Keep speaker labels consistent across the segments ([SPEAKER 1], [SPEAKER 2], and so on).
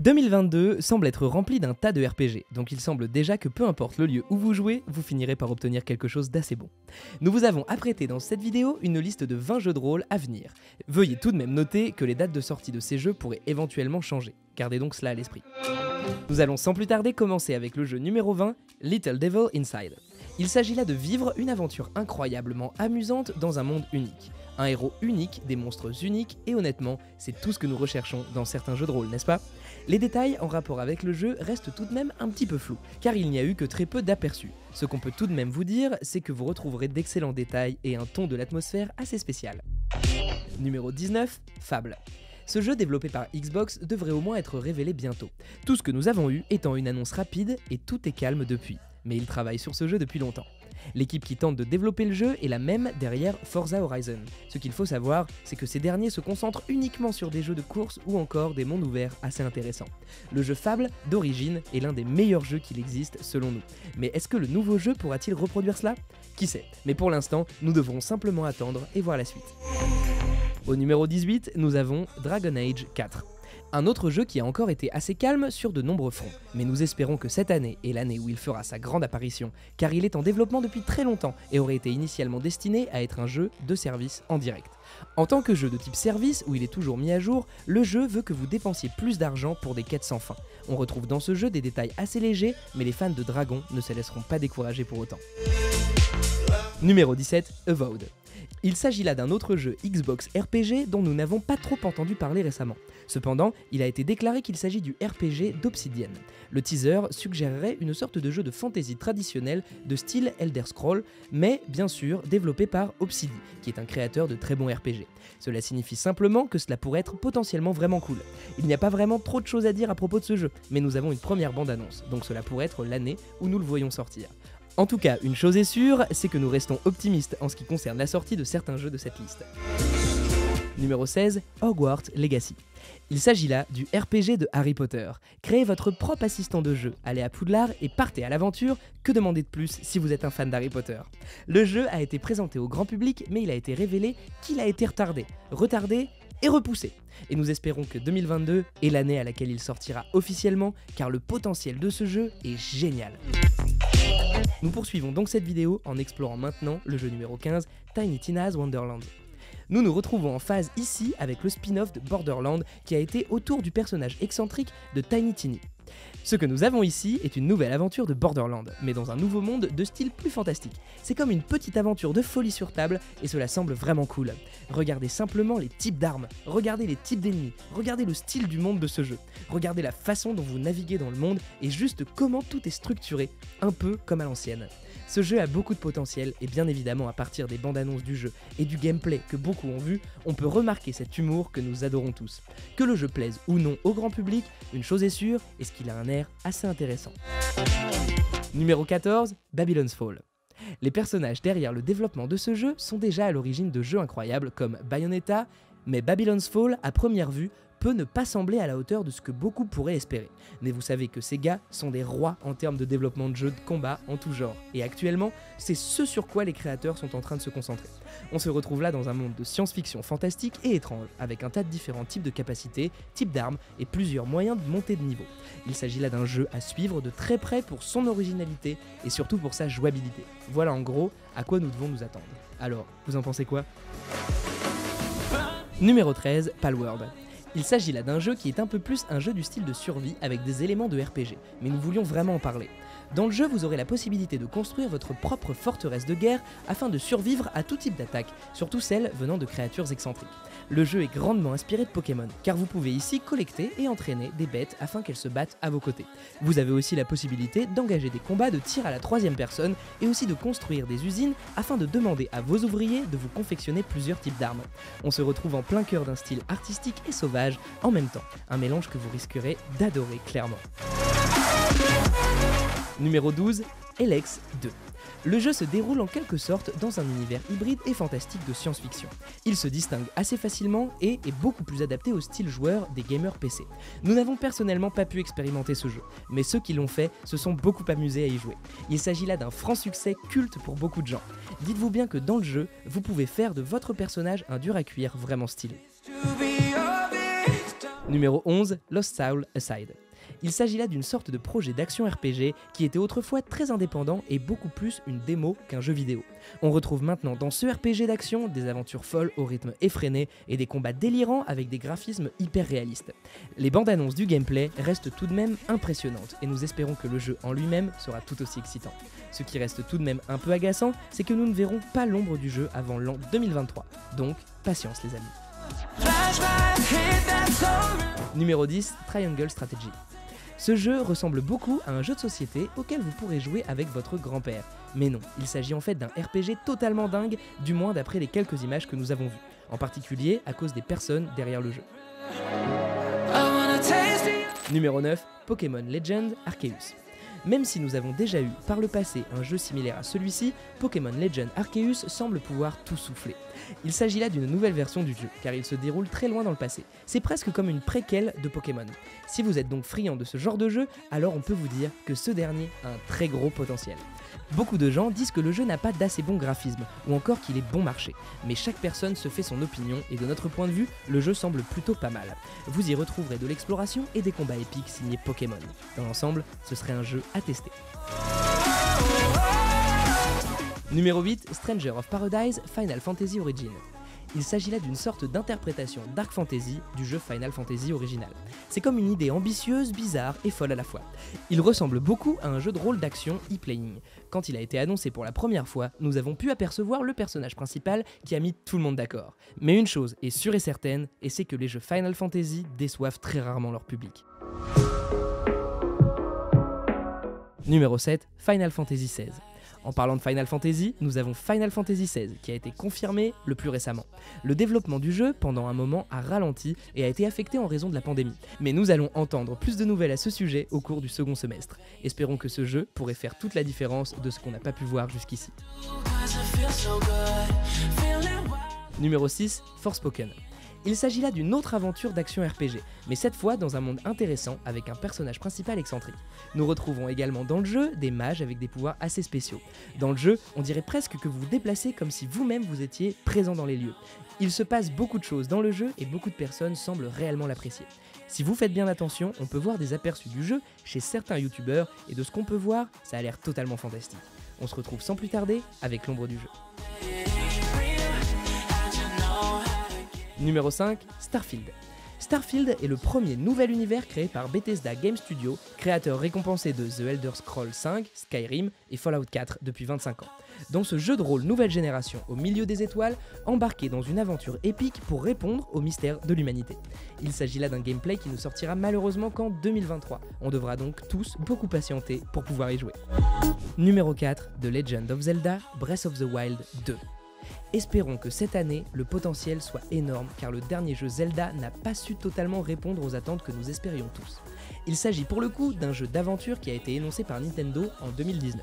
[SPEAKER 1] 2022 semble être rempli d'un tas de RPG, donc il semble déjà que peu importe le lieu où vous jouez, vous finirez par obtenir quelque chose d'assez bon. Nous vous avons apprêté dans cette vidéo une liste de 20 jeux de rôle à venir. Veuillez tout de même noter que les dates de sortie de ces jeux pourraient éventuellement changer. Gardez donc cela à l'esprit. Nous allons sans plus tarder commencer avec le jeu numéro 20, Little Devil Inside. Il s'agit là de vivre une aventure incroyablement amusante dans un monde unique. Un héros unique, des monstres uniques, et honnêtement, c'est tout ce que nous recherchons dans certains jeux de rôle, n'est-ce pas? Les détails en rapport avec le jeu restent tout de même un petit peu flous, car il n'y a eu que très peu d'aperçus. Ce qu'on peut tout de même vous dire, c'est que vous retrouverez d'excellents détails et un ton de l'atmosphère assez spécial. Numéro 19, Fable. Ce jeu développé par Xbox devrait au moins être révélé bientôt. Tout ce que nous avons eu étant une annonce rapide et tout est calme depuis. Mais ils travaillent sur ce jeu depuis longtemps. L'équipe qui tente de développer le jeu est la même derrière Forza Horizon. Ce qu'il faut savoir, c'est que ces derniers se concentrent uniquement sur des jeux de course ou encore des mondes ouverts assez intéressants. Le jeu Fable, d'origine, est l'un des meilleurs jeux qu'il existe selon nous. Mais est-ce que le nouveau jeu pourra-t-il reproduire cela? Qui sait? Mais pour l'instant, nous devrons simplement attendre et voir la suite. Au numéro 18, nous avons Dragon Age 4. Un autre jeu qui a encore été assez calme sur de nombreux fronts, mais nous espérons que cette année est l'année où il fera sa grande apparition, car il est en développement depuis très longtemps et aurait été initialement destiné à être un jeu de service en direct. En tant que jeu de type service, où il est toujours mis à jour, le jeu veut que vous dépensiez plus d'argent pour des quêtes sans fin. On retrouve dans ce jeu des détails assez légers, mais les fans de Dragon ne se laisseront pas décourager pour autant. Numéro 17, Avowed. Il s'agit là d'un autre jeu Xbox RPG dont nous n'avons pas trop entendu parler récemment. Cependant, il a été déclaré qu'il s'agit du RPG d'Obsidian. Le teaser suggérerait une sorte de jeu de fantasy traditionnel de style Elder Scrolls, mais bien sûr développé par Obsidian, qui est un créateur de très bons RPG. Cela signifie simplement que cela pourrait être potentiellement vraiment cool. Il n'y a pas vraiment trop de choses à dire à propos de ce jeu, mais nous avons une première bande-annonce, donc cela pourrait être l'année où nous le voyons sortir. En tout cas, une chose est sûre, c'est que nous restons optimistes en ce qui concerne la sortie de certains jeux de cette liste. Numéro 16, Hogwarts Legacy. Il s'agit là du RPG de Harry Potter. Créez votre propre assistant de jeu, allez à Poudlard et partez à l'aventure, que demander de plus si vous êtes un fan d'Harry Potter? Le jeu a été présenté au grand public, mais il a été révélé qu'il a été retardé et repoussé. Et nous espérons que 2022 est l'année à laquelle il sortira officiellement, car le potentiel de ce jeu est génial. Nous poursuivons donc cette vidéo en explorant maintenant le jeu numéro 15, Tiny Tina's Wonderland. Nous nous retrouvons en phase ici avec le spin-off de Borderlands qui a été autour du personnage excentrique de Tiny Tiny. Ce que nous avons ici est une nouvelle aventure de Borderlands, mais dans un nouveau monde de style plus fantastique. C'est comme une petite aventure de folie sur table et cela semble vraiment cool. Regardez simplement les types d'armes, regardez les types d'ennemis, regardez le style du monde de ce jeu, regardez la façon dont vous naviguez dans le monde et juste comment tout est structuré, un peu comme à l'ancienne. Ce jeu a beaucoup de potentiel et bien évidemment à partir des bandes annonces du jeu et du gameplay que beaucoup ont vu, on peut remarquer cet humour que nous adorons tous. Que le jeu plaise ou non au grand public, une chose est sûre, est qu'il a un air assez intéressant. Numéro 14, Babylon's Fall. Les personnages derrière le développement de ce jeu sont déjà à l'origine de jeux incroyables comme Bayonetta, mais Babylon's Fall, à première vue, peut ne pas sembler à la hauteur de ce que beaucoup pourraient espérer. Mais vous savez que ces gars sont des rois en termes de développement de jeux de combat en tout genre. Et actuellement, c'est ce sur quoi les créateurs sont en train de se concentrer. On se retrouve là dans un monde de science-fiction fantastique et étrange, avec un tas de différents types de capacités, types d'armes et plusieurs moyens de monter de niveau. Il s'agit là d'un jeu à suivre de très près pour son originalité et surtout pour sa jouabilité. Voilà en gros à quoi nous devons nous attendre. Alors, vous en pensez quoi? Numéro 13, Palworld. Il s'agit là d'un jeu qui est un peu plus un jeu du style de survie avec des éléments de RPG, mais nous voulions vraiment en parler. Dans le jeu, vous aurez la possibilité de construire votre propre forteresse de guerre afin de survivre à tout type d'attaque, surtout celles venant de créatures excentriques. Le jeu est grandement inspiré de Pokémon, car vous pouvez ici collecter et entraîner des bêtes afin qu'elles se battent à vos côtés. Vous avez aussi la possibilité d'engager des combats de tir à la troisième personne et aussi de construire des usines afin de demander à vos ouvriers de vous confectionner plusieurs types d'armes. On se retrouve en plein cœur d'un style artistique et sauvage en même temps, un mélange que vous risquerez d'adorer clairement. Numéro 12, Elex 2. Le jeu se déroule en quelque sorte dans un univers hybride et fantastique de science-fiction. Il se distingue assez facilement et est beaucoup plus adapté au style joueur des gamers PC. Nous n'avons personnellement pas pu expérimenter ce jeu, mais ceux qui l'ont fait se sont beaucoup amusés à y jouer. Il s'agit là d'un franc succès culte pour beaucoup de gens. Dites-vous bien que dans le jeu, vous pouvez faire de votre personnage un dur à cuire vraiment stylé. Numéro 11, Lost Soul Aside. Il s'agit là d'une sorte de projet d'action RPG qui était autrefois très indépendant et beaucoup plus une démo qu'un jeu vidéo. On retrouve maintenant dans ce RPG d'action des aventures folles au rythme effréné et des combats délirants avec des graphismes hyper réalistes. Les bandes annonces du gameplay restent tout de même impressionnantes et nous espérons que le jeu en lui-même sera tout aussi excitant. Ce qui reste tout de même un peu agaçant, c'est que nous ne verrons pas l'ombre du jeu avant l'an 2023. Donc, patience les amis. Numéro 10, Triangle Strategy. Ce jeu ressemble beaucoup à un jeu de société auquel vous pourrez jouer avec votre grand-père. Mais non, il s'agit en fait d'un RPG totalement dingue, du moins d'après les quelques images que nous avons vues, en particulier à cause des personnes derrière le jeu. Numéro 9, Pokémon Legend Arceus. Même si nous avons déjà eu par le passé un jeu similaire à celui-ci, Pokémon Legend Arceus semble pouvoir tout souffler. Il s'agit là d'une nouvelle version du jeu, car il se déroule très loin dans le passé. C'est presque comme une préquelle de Pokémon. Si vous êtes donc friand de ce genre de jeu, alors on peut vous dire que ce dernier a un très gros potentiel. Beaucoup de gens disent que le jeu n'a pas d'assez bon graphisme, ou encore qu'il est bon marché. Mais chaque personne se fait son opinion, et de notre point de vue, le jeu semble plutôt pas mal. Vous y retrouverez de l'exploration et des combats épiques signés Pokémon. Dans l'ensemble, ce serait un jeu à tester. Numéro 8, Stranger of Paradise Final Fantasy Origin. Il s'agit là d'une sorte d'interprétation Dark Fantasy du jeu Final Fantasy original. C'est comme une idée ambitieuse, bizarre et folle à la fois. Il ressemble beaucoup à un jeu de rôle d'action e-playing. Quand il a été annoncé pour la première fois, nous avons pu apercevoir le personnage principal qui a mis tout le monde d'accord. Mais une chose est sûre et certaine, et c'est que les jeux Final Fantasy déçoivent très rarement leur public. Numéro 7, Final Fantasy XVI. En parlant de Final Fantasy, nous avons Final Fantasy XVI qui a été confirmé le plus récemment. Le développement du jeu, pendant un moment, a ralenti et a été affecté en raison de la pandémie. Mais nous allons entendre plus de nouvelles à ce sujet au cours du second semestre. Espérons que ce jeu pourrait faire toute la différence de ce qu'on n'a pas pu voir jusqu'ici. Numéro 6, Forspoken. Il s'agit là d'une autre aventure d'action RPG, mais cette fois dans un monde intéressant avec un personnage principal excentrique. Nous retrouvons également dans le jeu des mages avec des pouvoirs assez spéciaux. Dans le jeu, on dirait presque que vous vous déplacez comme si vous-même vous étiez présent dans les lieux. Il se passe beaucoup de choses dans le jeu et beaucoup de personnes semblent réellement l'apprécier. Si vous faites bien attention, on peut voir des aperçus du jeu chez certains youtubeurs et de ce qu'on peut voir, ça a l'air totalement fantastique. On se retrouve sans plus tarder avec l'ombre du jeu. Numéro 5, Starfield. Starfield est le premier nouvel univers créé par Bethesda Game Studios, créateur récompensé de The Elder Scrolls V, Skyrim et Fallout 4 depuis 25 ans. Dans ce jeu de rôle nouvelle génération au milieu des étoiles, embarqué dans une aventure épique pour répondre aux mystères de l'humanité. Il s'agit là d'un gameplay qui ne sortira malheureusement qu'en 2023. On devra donc tous beaucoup patienter pour pouvoir y jouer. Numéro 4, The Legend of Zelda Breath of the Wild 2. Espérons que cette année, le potentiel soit énorme car le dernier jeu Zelda n'a pas su totalement répondre aux attentes que nous espérions tous. Il s'agit pour le coup d'un jeu d'aventure qui a été énoncé par Nintendo en 2019.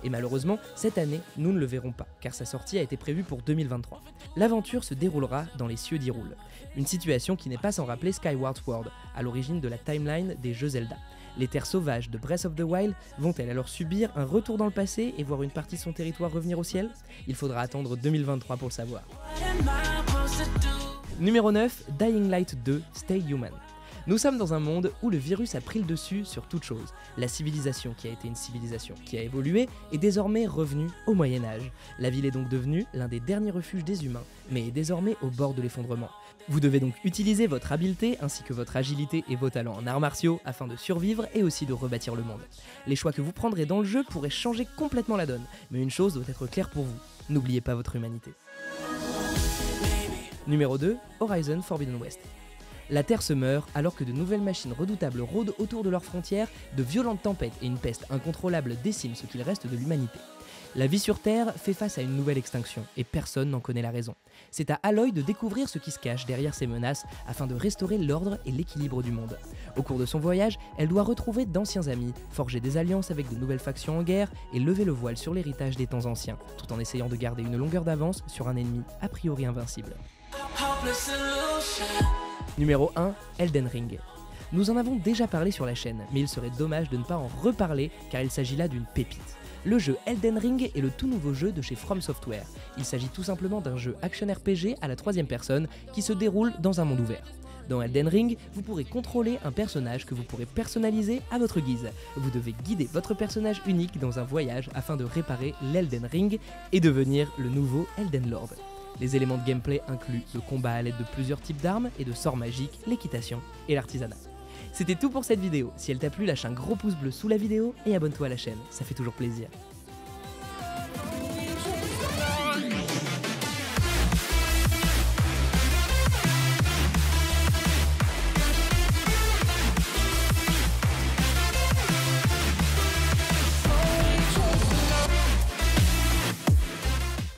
[SPEAKER 1] Et malheureusement, cette année, nous ne le verrons pas, car sa sortie a été prévue pour 2023. L'aventure se déroulera dans les cieux d'Hyrule, une situation qui n'est pas sans rappeler Skyward Sword, à l'origine de la timeline des jeux Zelda. Les terres sauvages de Breath of the Wild vont-elles alors subir un retour dans le passé et voir une partie de son territoire revenir au ciel? Il faudra attendre 2023 pour le savoir. Numéro 9, Dying Light 2 Stay Human. Nous sommes dans un monde où le virus a pris le dessus sur toute chose. La civilisation, qui a été une civilisation qui a évolué, est désormais revenue au Moyen-Âge. La ville est donc devenue l'un des derniers refuges des humains, mais est désormais au bord de l'effondrement. Vous devez donc utiliser votre habileté ainsi que votre agilité et vos talents en arts martiaux afin de survivre et aussi de rebâtir le monde. Les choix que vous prendrez dans le jeu pourraient changer complètement la donne, mais une chose doit être claire pour vous, n'oubliez pas votre humanité. Numéro 2, Horizon Forbidden West. La Terre se meurt alors que de nouvelles machines redoutables rôdent autour de leurs frontières, de violentes tempêtes et une peste incontrôlable déciment ce qu'il reste de l'humanité. La vie sur Terre fait face à une nouvelle extinction et personne n'en connaît la raison. C'est à Aloy de découvrir ce qui se cache derrière ces menaces afin de restaurer l'ordre et l'équilibre du monde. Au cours de son voyage, elle doit retrouver d'anciens amis, forger des alliances avec de nouvelles factions en guerre et lever le voile sur l'héritage des temps anciens, tout en essayant de garder une longueur d'avance sur un ennemi a priori invincible. Numéro 1, Elden Ring. Nous en avons déjà parlé sur la chaîne, mais il serait dommage de ne pas en reparler car il s'agit là d'une pépite. Le jeu Elden Ring est le tout nouveau jeu de chez From Software. Il s'agit tout simplement d'un jeu action RPG à la troisième personne qui se déroule dans un monde ouvert. Dans Elden Ring, vous pourrez contrôler un personnage que vous pourrez personnaliser à votre guise. Vous devez guider votre personnage unique dans un voyage afin de réparer l'Elden Ring et devenir le nouveau Elden Lord. Les éléments de gameplay incluent le combat à l'aide de plusieurs types d'armes et de sorts magiques, l'équitation et l'artisanat. C'était tout pour cette vidéo. Si elle t'a plu, lâche un gros pouce bleu sous la vidéo et abonne-toi à la chaîne, ça fait toujours plaisir.